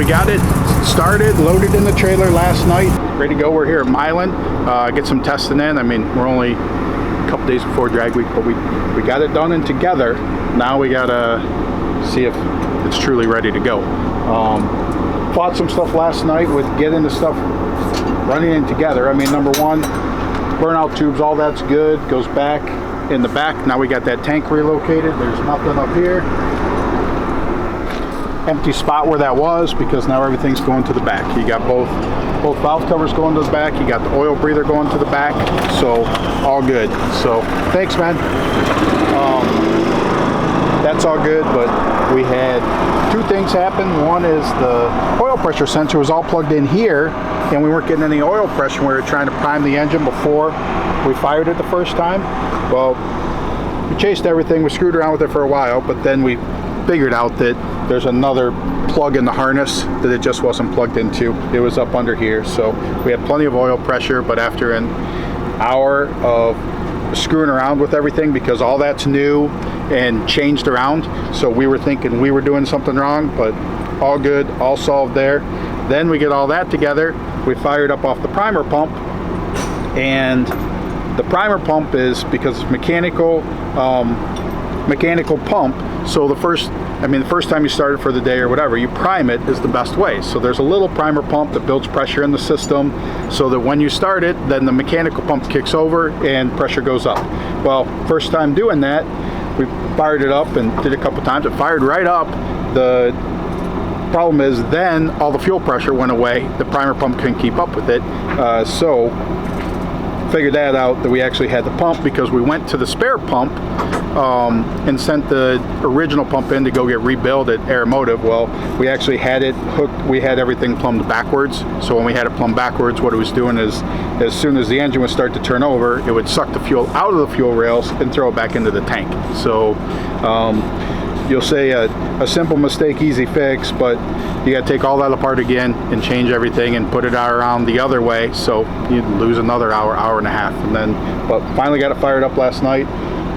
we got it started, loaded in the trailer last night, ready to go. We're here at Milan, get some testing in. I mean, we're only a couple days before drag week, but we got it done and together. Now we gotta see if it's truly ready to go. Fought some stuff last night with getting the stuff running in together. I mean, number one, burnout tubes, all that's good, goes back in the back. Now we got that tank relocated. There's nothing up here. Empty spot where that was, because now everything's going to the back. You got both valve covers going to the back. You got the oil breather going to the back. So all good. So thanks, man. That's all good, but we had two things happen. One is the oil pressure sensor was all plugged in here, and we weren't getting any oil pressure when we were trying to prime the engine before we fired it the first time. Well, we chased everything, we screwed around with it for a while, but then we figured out that there's another plug in the harness that it just wasn't plugged into. It was up under here, so we had plenty of oil pressure, but after an hour of screwing around with everything, because all that's new and changed around, so we were thinking we were doing something wrong, but all good, all solved there. Then we get all that together, we fired up off the primer pump, and the primer pump is, because it's mechanical pump, so the first time you start it for the day or whatever, you prime it is the best way. So there's a little primer pump that builds pressure in the system, so that when you start it, then the mechanical pump kicks over and pressure goes up. Well, first time doing that, we fired it up and did it a couple times. It fired right up. The problem is then all the fuel pressure went away. The primer pump couldn't keep up with it. So figured that out, that we actually had the pump, because we went to the spare pump and sent the original pump in to go get rebuilt at Aeromotive. Well, we actually had it hooked, we had everything plumbed backwards. So when we had it plumbed backwards, what it was doing is, as soon as the engine would start to turn over, it would suck the fuel out of the fuel rails and throw it back into the tank. So you'll say a simple mistake, easy fix, but you got to take all that apart again and change everything and put it around the other way, so you lose another hour and a half. And then, but finally got it fired up last night,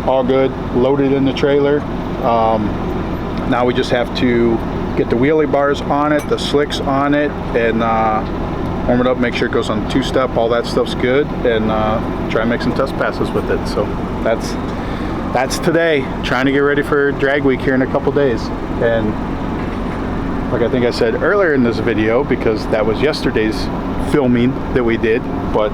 all good, loaded in the trailer. Now we just have to get the wheelie bars on it, the slicks on it, and warm it up, make sure it goes on two-step, all that stuff's good, and try and make some test passes with it. So that's today, trying to get ready for drag week here in a couple days. And like I think I said earlier in this video, because that was yesterday's filming that we did, but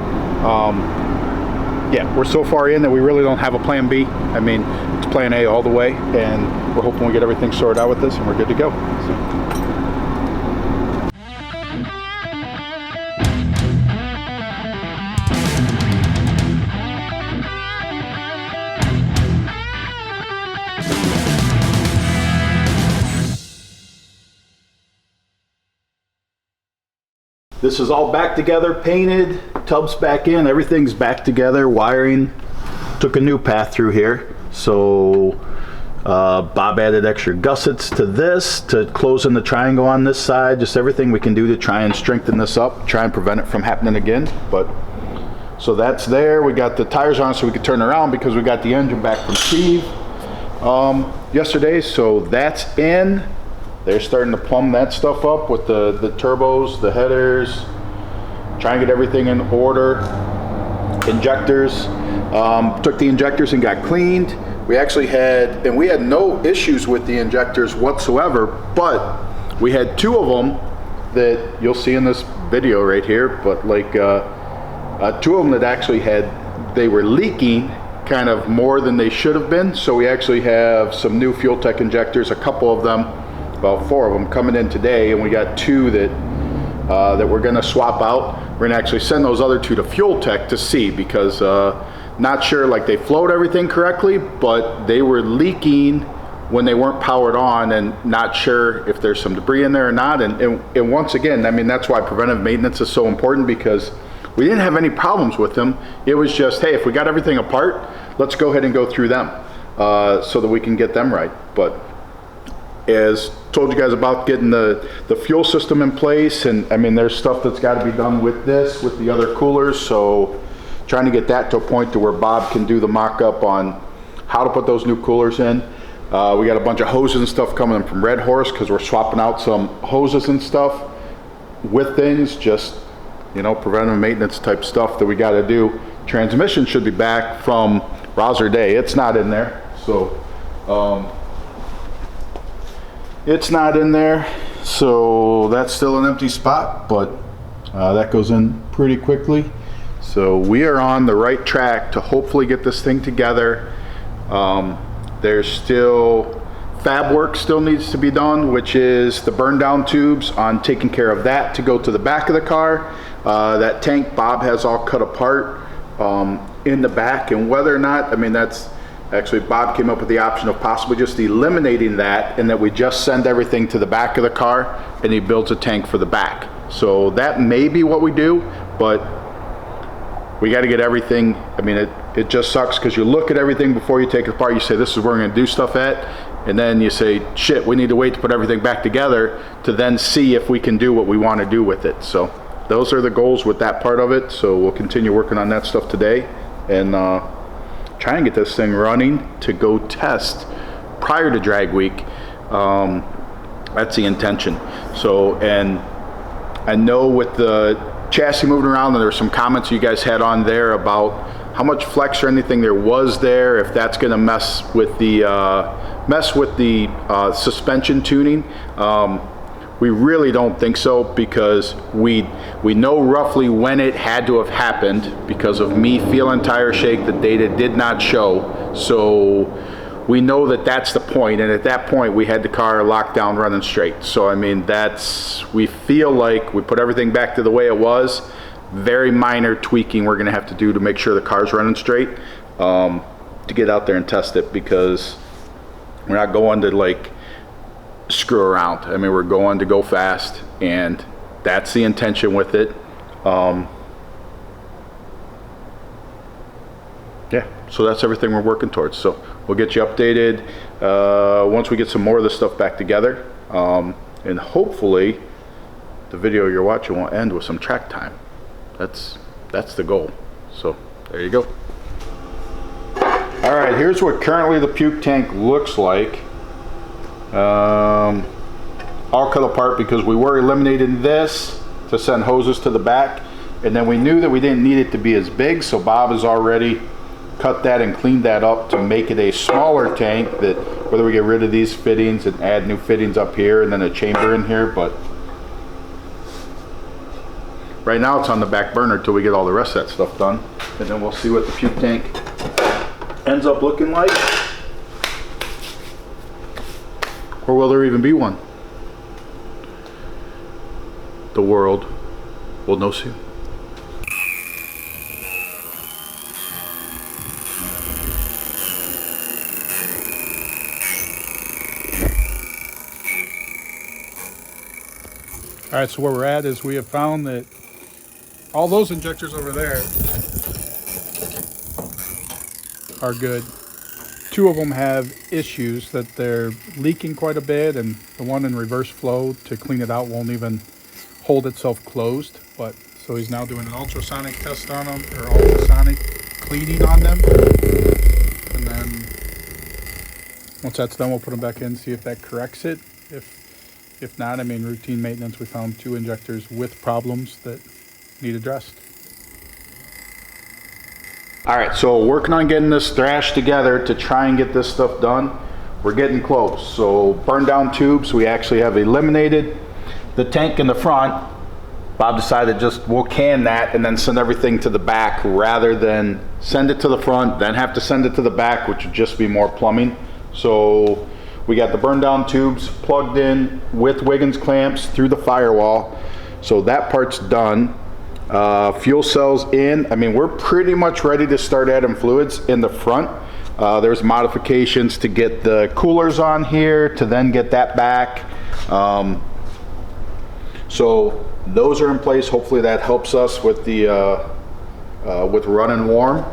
yeah, we're so far in that we really don't have a plan B. I mean, it's plan A all the way, and we're hoping we get everything sorted out with this and we're good to go. So. This is all back together, painted, tubs back in, everything's back together, wiring. Took a new path through here. So Bob added extra gussets to this to close in the triangle on this side. Just everything we can do to try and strengthen this up, try and prevent it from happening again. But so that's there. We got the tires on so we could turn around, because we got the engine back from Steve yesterday. So that's in. They're starting to plumb that stuff up with the turbos, the headers, try and get everything in order. Injectors, took the injectors and got cleaned. We actually had no issues with the injectors whatsoever, but we had two of them that you'll see in this video right here, but like two of them that actually they were leaking kind of more than they should have been. So we actually have some new Fuel Tech injectors, a couple of them, about 4 of them coming in today, and we got 2 that we're going to swap out. We're going to actually send those other 2 to Fuel Tech to see, because not sure, like, they flowed everything correctly, but they were leaking when they weren't powered on, and not sure if there's some debris in there or not. And once again, I mean, that's why preventive maintenance is so important, because we didn't have any problems with them. It was just, hey, if we got everything apart, let's go ahead and go through them so that we can get them right. But as told you guys about getting the fuel system in place, and I mean, there's stuff that's got to be done with this, with the other coolers, so trying to get that to a point to where Bob can do the mock-up on how to put those new coolers in. We got a bunch of hoses and stuff coming in from Red Horse because we're swapping out some hoses and stuff with things, just, you know, preventive maintenance type stuff that we got to do. Transmission should be back from Rosser Day. It's not in there, so it's not in there, so that's still an empty spot, but that goes in pretty quickly. So we are on the right track to hopefully get this thing together. There's still fab work still needs to be done, which is the burn down tubes on taking care of that to go to the back of the car. That tank Bob has all cut apart in the back, and whether or not, I mean, that's actually Bob came up with the option of possibly just eliminating that, and that we just send everything to the back of the car and he builds a tank for the back. So that may be what we do, but we got to get everything. I mean, it just sucks because you look at everything before you take it apart. You say, this is where we're going to do stuff at. And then you say, shit, we need to wait to put everything back together to then see if we can do what we want to do with it. So those are the goals with that part of it. So we'll continue working on that stuff today and try and get this thing running to go test prior to drag week. That's the intention. So, and I know with the chassis moving around, and there were some comments you guys had on there about how much flex or anything there was there, if that's going to mess with the suspension tuning. We really don't think so, because we know roughly when it had to have happened because of me feeling tire shake. The data did not show, so we know that that's the point, and at that point we had the car locked down running straight. So I mean, we feel like we put everything back to the way it was. Very minor tweaking we're gonna have to do to make sure the car's running straight, to get out there and test it, because we're not going to like screw around. I mean, we're going to go fast, and that's the intention with it. Yeah, so that's everything we're working towards. So we'll get you updated once we get some more of this stuff back together, and hopefully the video you're watching will end with some track time. That's the goal. So there you go. All right, here's what currently the puke tank looks like. All cut apart because we were eliminating this to send hoses to the back, and then we knew that we didn't need it to be as big, so Bob has already cut that and cleaned that up to make it a smaller tank, that whether we get rid of these fittings and add new fittings up here and then a chamber in here. But right now it's on the back burner till we get all the rest of that stuff done, and then we'll see what the puke tank ends up looking like, or will there even be one? The world will know soon. All right, so where we're at is we have found that all those injectors over there are good. Two of them have issues that they're leaking quite a bit, and the one in reverse flow to clean it out won't even hold itself closed. But so he's now doing an ultrasonic test on them, or ultrasonic cleaning on them, and then once that's done, we'll put them back in, see if that corrects it. If not, I mean, routine maintenance, we found two injectors with problems that need addressed. All right, so working on getting this thrashed together to try and get this stuff done. We're getting close. So burn down tubes, we actually have eliminated. The tank in the front, Bob decided just we'll can that and then send everything to the back rather than send it to the front, then have to send it to the back, which would just be more plumbing. So we got the burn down tubes plugged in with Wiggins clamps through the firewall. So that part's done. Fuel cells in. I mean, we're pretty much ready to start adding fluids in the front. There's modifications to get the coolers on here to then get that back. So those are in place. Hopefully that helps us with the with running warm.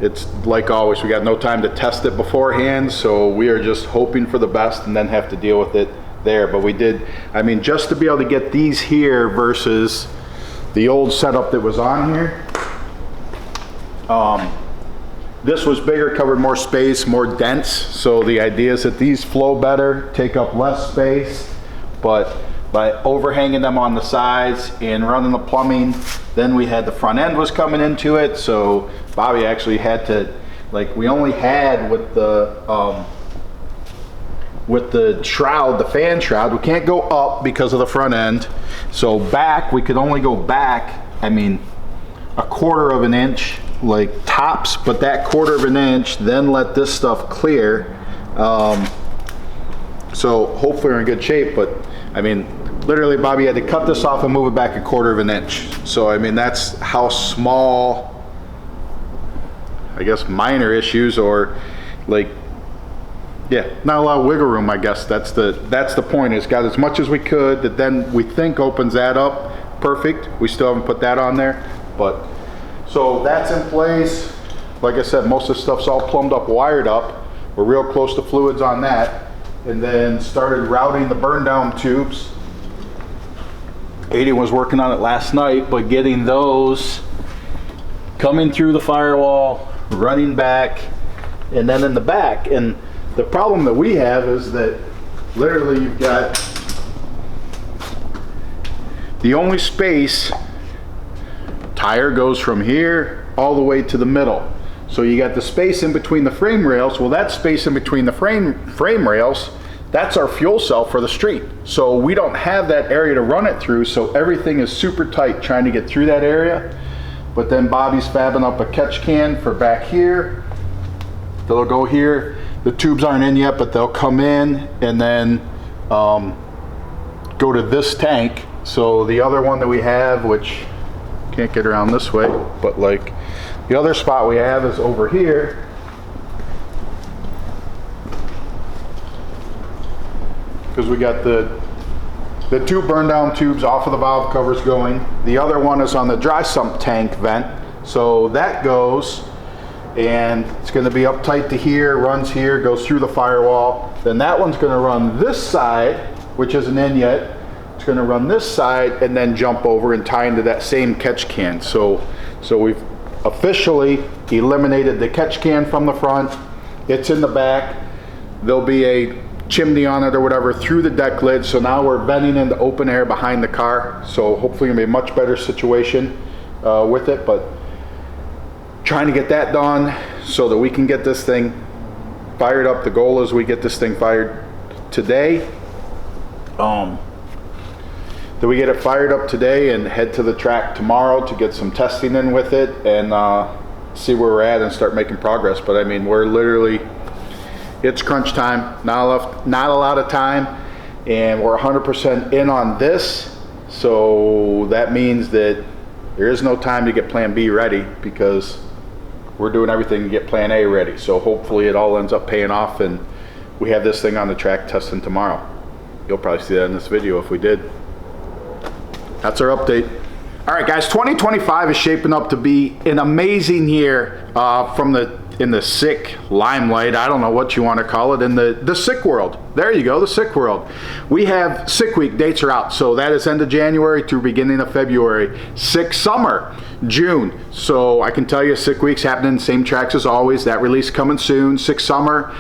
It's like always, we got no time to test it beforehand, so we are just hoping for the best and then have to deal with it there. But we did, I mean, just to be able to get these here versus the old setup that was on here, This was bigger, covered more space, more dense. So the idea is that these flow better, take up less space, but by overhanging them on the sides and running the plumbing, then we had the front end was coming into it. So Bobby actually had to, like, we only had with the shroud, the fan shroud, we can't go up because of the front end. So back, we could only go back, I mean, a quarter of an inch, like tops, but that quarter of an inch, then let this stuff clear. So hopefully we're in good shape, but I mean, literally Bobby had to cut this off and move it back a quarter of an inch. So I mean, that's how small, I guess, minor issues, or like, yeah, not a lot of wiggle room, I guess. That's the point, is got as much as we could that then we think opens that up perfect. We still haven't put that on there, but so that's in place. Like I said, most of the stuff's all plumbed up, wired up. We're real close to fluids on that. And then started routing the burn down tubes. Aiden was working on it last night, but getting those coming through the firewall, running back, and then in the back. And the problem that we have is that literally you've got the only space, tire goes from here all the way to the middle. So you got the space in between the frame rails. Well, that space in between the frame rails, that's our fuel cell for the street. So we don't have that area to run it through, so everything is super tight trying to get through that area. But then Bobby's fabbing up a catch can for back here. They'll go here. The tubes aren't in yet, but they'll come in and then go to this tank. So the other one that we have, which can't get around this way, but like the other spot we have is over here. Because we got the two burn down tubes off of the valve covers going. The other one is on the dry sump tank vent. So that goes, and it's going to be up tight to here, runs here, goes through the firewall. Then that one's going to run this side, which isn't in yet. It's going to run this side and then jump over and tie into that same catch can. So we've officially eliminated the catch can from the front. It's in the back. There'll be a chimney on it or whatever through the deck lid. So now we're venting into open air behind the car. So hopefully it'll be a much better situation with it, but trying to get that done so that we can get this thing fired up. The goal is we get this thing fired today. That we get it fired up today and head to the track tomorrow to get some testing in with it and see where we're at and start making progress. But I mean, we're literally, it's crunch time, not a lot of time, and we're 100% in on this. So that means that there is no time to get plan B ready, because we're doing everything to get plan A ready. So hopefully it all ends up paying off and we have this thing on the track testing tomorrow. You'll probably see that in this video if we did. That's our update. All right, guys, 2025 is shaping up to be an amazing year in the sick limelight. I don't know what you want to call it, in the sick world. There you go, the sick world. We have Sick Week, dates are out. So that is end of January through beginning of February. Sick Summer, June. So I can tell you Sick Week's happening, same tracks as always. That release coming soon. Sick Summer,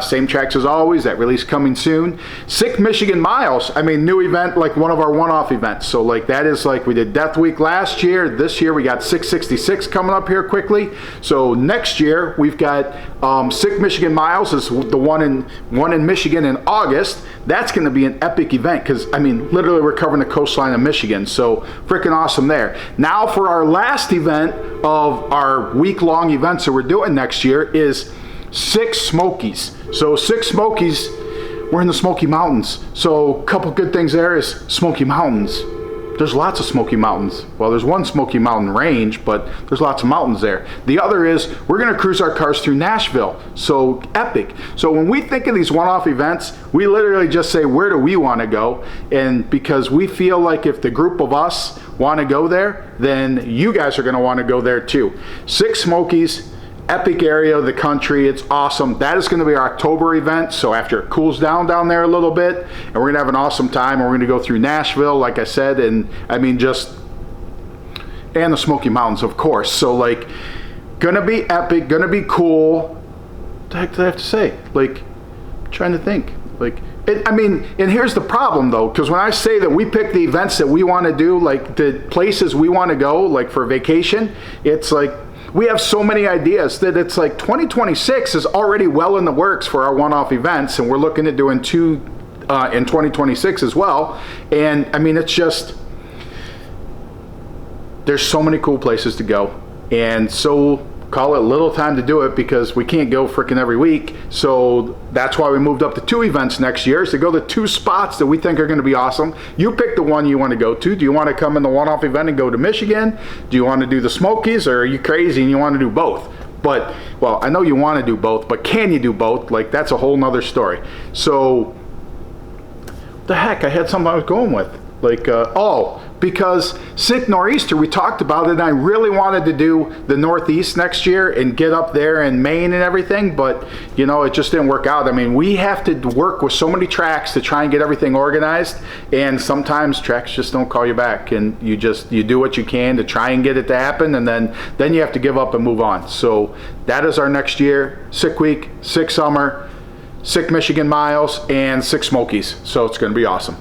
same tracks as always. That release coming soon. Sick Michigan Miles, I mean, new event, like one of our one-off events. So like that is like we did Death Week last year. This year we got 666 coming up here quickly. So next year we've got Sick Michigan Miles is the one in Michigan in August. That's going to be an epic event because, I mean, literally we're covering the coastline of Michigan. So freaking awesome there. Now for our last event of our week-long events that we're doing next year is Sick Smokies. So Sick Smokies, we're in the Smoky Mountains. So a couple good things there is Smoky Mountains. There's lots of Smoky Mountains. Well, there's one Smoky Mountain range, but there's lots of mountains there. The other is we're going to cruise our cars through Nashville. So epic. So when we think of these one-off events, we literally just say, where do we want to go? And because we feel like if the group of us want to go there, then you guys are going to want to go there too. Sick Smokies, epic area of the country. It's awesome. That is going to be our October event. So after it cools down there a little bit, and we're going to have an awesome time, and we're going to go through Nashville, like I said, and I mean and the Smoky Mountains, of course. So like Gonna be epic, gonna be cool. What the heck did I have to say? Like, trying to think. Like, I mean, and here's the problem though, because when I say that we pick the events that we want to do, like the places we want to go, like for vacation, it's like we have so many ideas that it's like 2026 is already well in the works for our one-off events, and we're looking at doing 2 in 2026 as well. And I mean, it's just, there's so many cool places to go, and so call it little time to do it because we can't go freaking every week. So that's why we moved up to 2 events next year, is to go to 2 spots that we think are going to be awesome. You pick the one you want to go to. Do you want to come in the one-off event and go to Michigan? Do you want to do the Smokies, or are you crazy and you want to do both? But, well, I know you want to do both, but can you do both? Like, that's a whole nother story. So, the heck, I had something I was going with. Like, because Sick Nor'easter, we talked about it, and I really wanted to do the Northeast next year and get up there in Maine and everything, but, you know, it just didn't work out. I mean, we have to work with so many tracks to try and get everything organized, and sometimes tracks just don't call you back, and you do what you can to try and get it to happen, and then you have to give up and move on. So that is our next year: Sick Week, Sick Summer, Sick Michigan Miles, and Sick Smokies. So it's going to be awesome.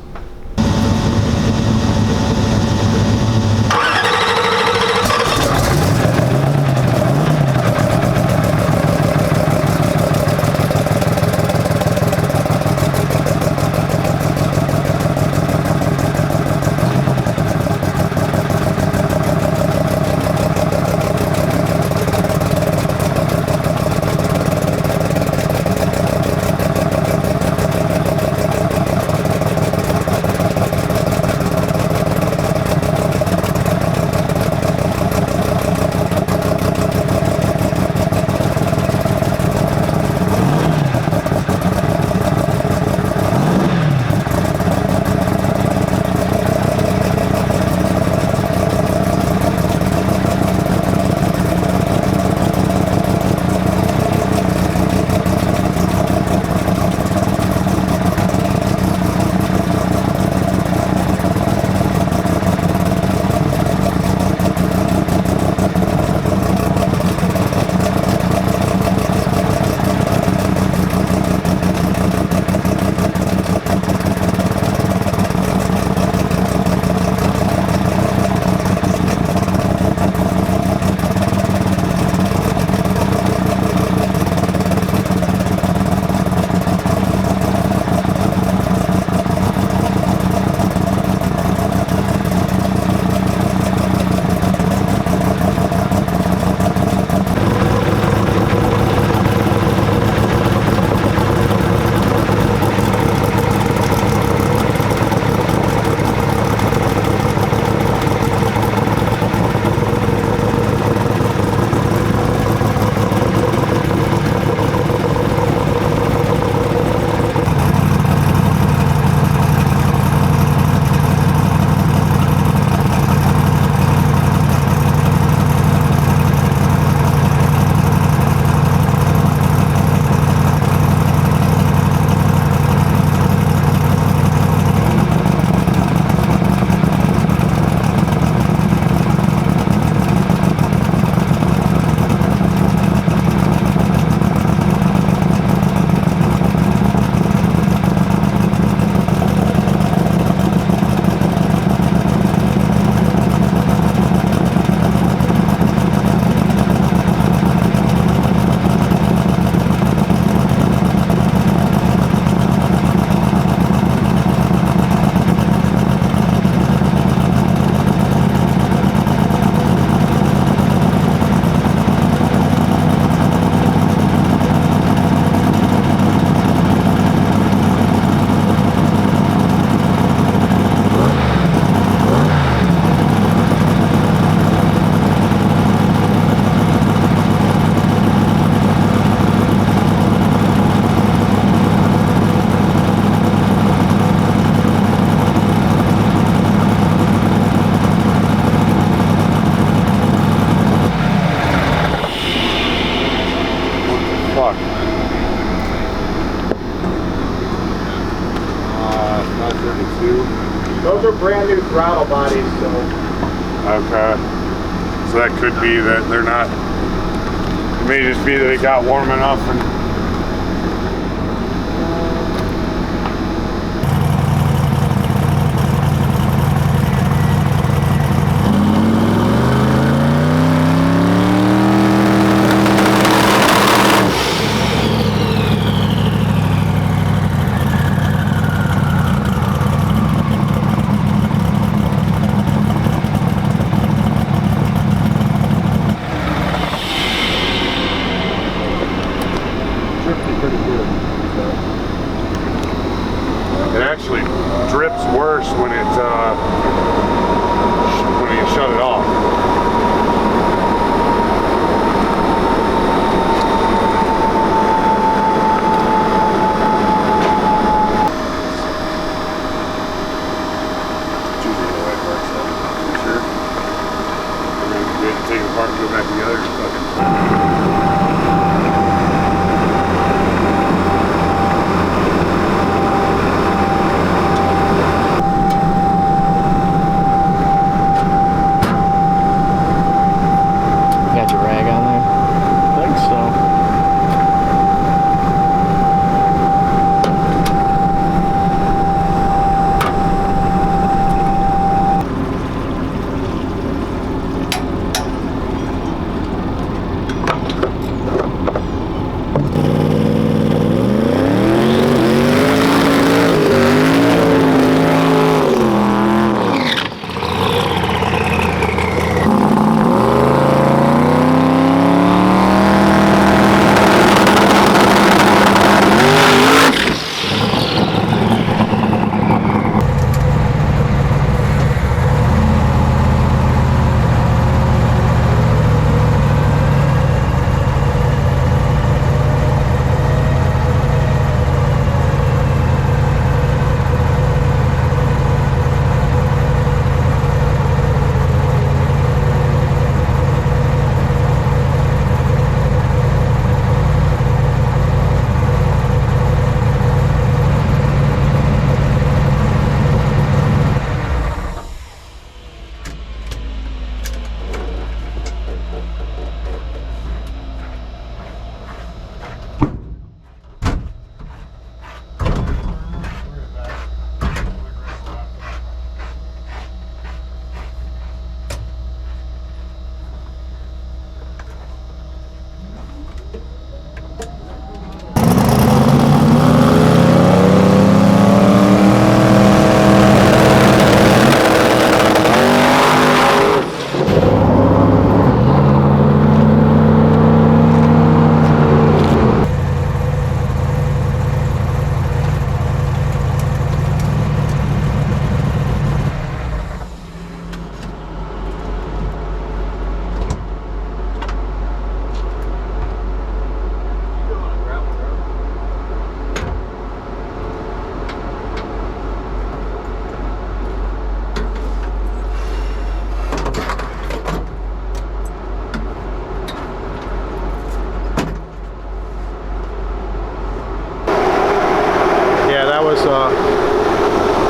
Those are brand new throttle bodies, so. Okay. So that could be that they're not It may just be that it got warm enough and it actually drips worse when you shut it off. It's usually the way it works, though. For sure. And then you have to take it apart and go back together. It's fucking. Got your rag on there? I think so.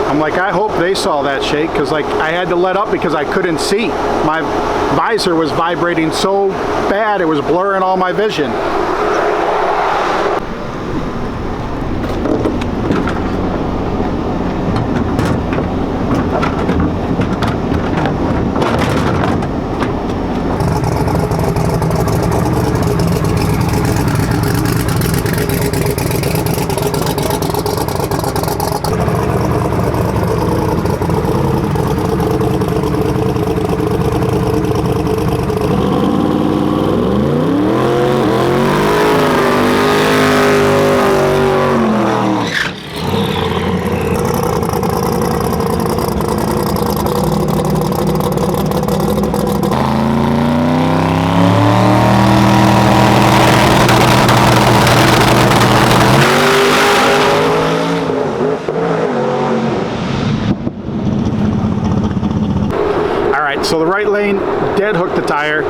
I'm like, I hope they saw that shake, because like I had to let up because I couldn't see. My visor was vibrating so bad it was blurring all my vision. So the right lane dead hooked the tire.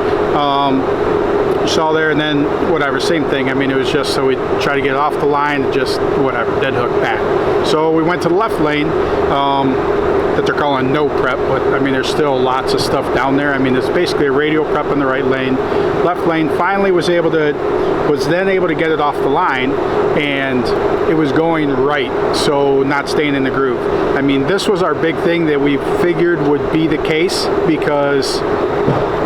you saw there, and then whatever, same thing. I mean, it was just so we try to get it off the line and just whatever, dead hook back. So we went to the left lane that they're calling no prep, but I mean, there's still lots of stuff down there. I mean, it's basically a radial prep in the right lane. Left lane finally was then able to get it off the line, and it was going right, so not staying in the groove. I mean, this was our big thing that we figured would be the case because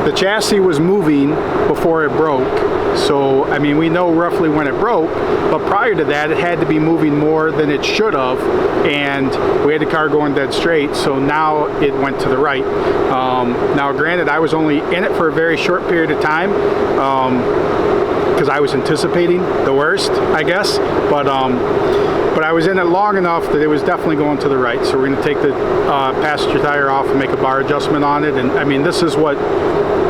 the chassis was moving before it broke. So, I mean, we know roughly when it broke, but prior to that, it had to be moving more than it should have, and we had the car going dead straight, so now it went to the right. Now, granted, I was only in it for a very short period of time, because I was anticipating the worst, I guess, but I was in it long enough that it was definitely going to the right. So we're going to take the passenger tire off and make a bar adjustment on it. And I mean, this is what,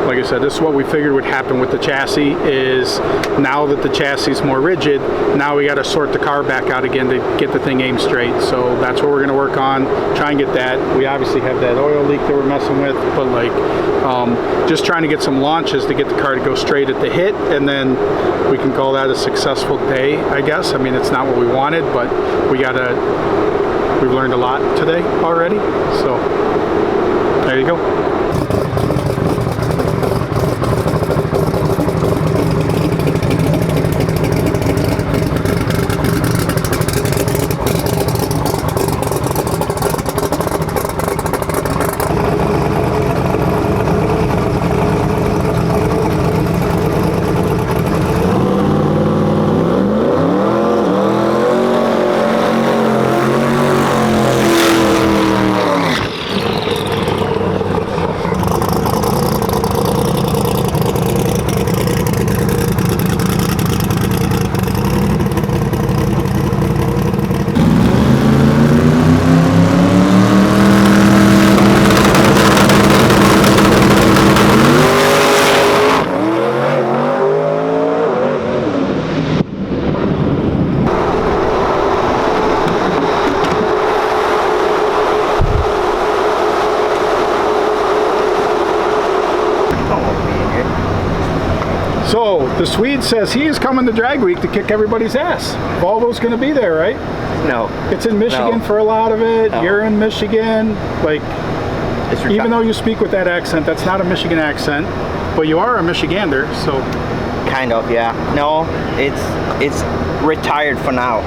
like I said, this is what we figured would happen with the chassis. Is now that the chassis is more rigid, now we got to sort the car back out again to get the thing aimed straight. So that's what we're going to work on, try and get that. We obviously have that oil leak that we're messing with, but like just trying to get some launches to get the car to go straight at the hit, and then we can call that a successful day, I guess. I mean, it's not what we wanted, but we've learned a lot today already. So there you go. So the Swede says he is coming to Drag Week to kick everybody's ass. Volvo's going to be there, right? No. It's in Michigan No. for a lot of it. No. You're in Michigan. Like, even though you speak with that accent, that's not a Michigan accent, but you are a Michigander, so. Kind of, yeah. No, it's retired for now.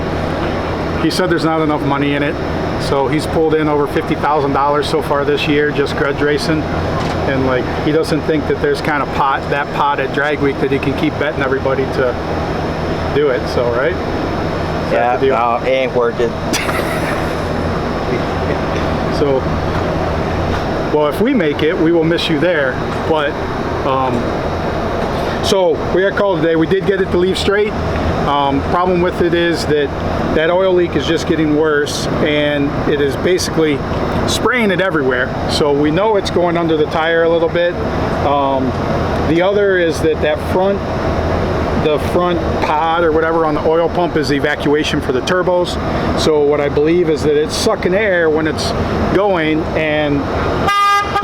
He said there's not enough money in it, so he's pulled in over $50,000 so far this year just grudge racing, and like he doesn't think that there's kind of that pot at Drag Week that he can keep betting everybody to do it. So right? Yeah, no, it ain't worth it. So, well, if we make it, we will miss you there. But so we got called today. We did get it to leave straight. Problem with it is that oil leak is just getting worse, and it is basically spraying it everywhere. So we know it's going under the tire a little bit. The other is that the front pod or whatever on the oil pump is the evacuation for the turbos. So what I believe is that it's sucking air when it's going, and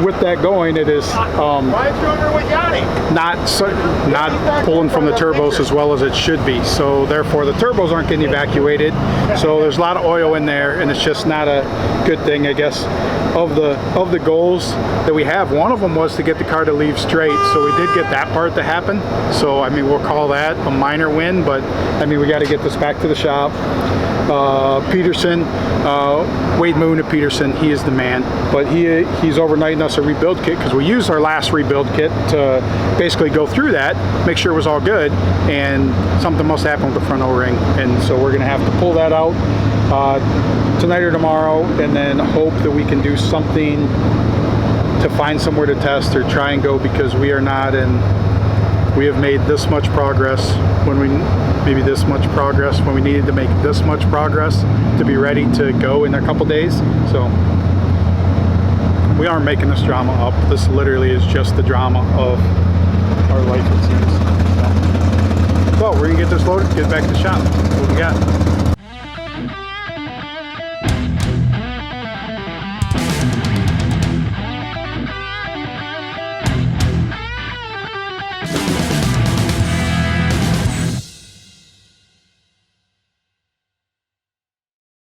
with that going, it is not pulling from the turbos as well as it should be. So therefore the turbos aren't getting evacuated. So there's a lot of oil in there, and it's just not a good thing, I guess. Of the goals that we have, one of them was to get the car to leave straight, so we did get that part to happen. So I mean, we'll call that a minor win, but I mean, we got to get this back to the shop. Peterson, Wade Moon at Peterson, he is the man, but he's overnighting us a rebuild kit, because we used our last rebuild kit to basically go through that, make sure it was all good, and something must happen with the front O-ring, and so we're going to have to pull that out tonight or tomorrow, and then hope that we can do something to find somewhere to test or try and go, because we are not in. We have made this much progress when we needed to make this much progress to be ready to go in a couple days. So we aren't making this drama up. This literally is just the drama of our life, it seems. So we're gonna get this loaded, get back to the shop. What we got?